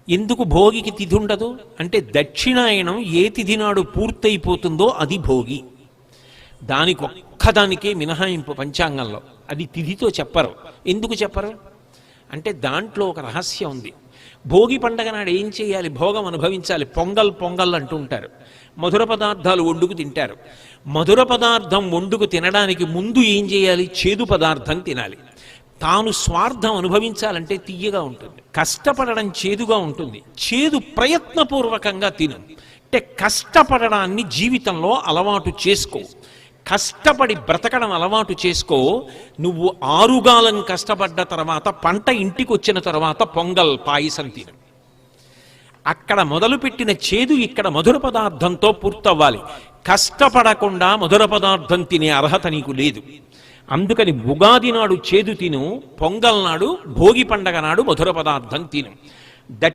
ఎందుకు భోగికి తిథి ఉండదు అంటే దక్షిణాయనం ఏ తిథి నాడు పూర్తయిపోతుందో అది భోగి. దానికి ఒక్కదానికే మినహాయింపు పంచాంగంలో, అది తిథితో చెప్పరు. ఎందుకు చెప్పరు అంటే దాంట్లో ఒక రహస్యం ఉంది. భోగి పండగ నాడు ఏం చేయాలి? భోగం అనుభవించాలి. పొంగల్ పొంగల్ అంటూ ఉంటారు. మధుర పదార్థాలు వండుకు తింటారు. మధుర పదార్థం వండుకు తినడానికి ముందు ఏం చేయాలి? చేదు పదార్థం తినాలి. తాను స్వార్థం అనుభవించాలంటే తీయగా ఉంటుంది, కష్టపడడం చేదుగా ఉంటుంది. చేదు ప్రయత్నపూర్వకంగా తిను. అంటే కష్టపడడాన్ని జీవితంలో అలవాటు చేసుకో. కష్టపడి బ్రతకడం అలవాటు చేసుకో. నువ్వు ఆరుగాలం కష్టపడ్డ తర్వాత పంట ఇంటికి వచ్చిన తర్వాత పొంగల్ పాయసం తిను. అక్కడ మొదలుపెట్టిన చేదు ఇక్కడ మధుర పదార్థంతో పూర్తవ్వాలి. కష్టపడకుండా మధుర పదార్థం తినే అర్హత నీకు లేదు. అందుకని ఉగాది నాడు చేదు తిను, పొంగల్ నాడు భోగి పండగ నాడు మధుర పదార్థం తిను.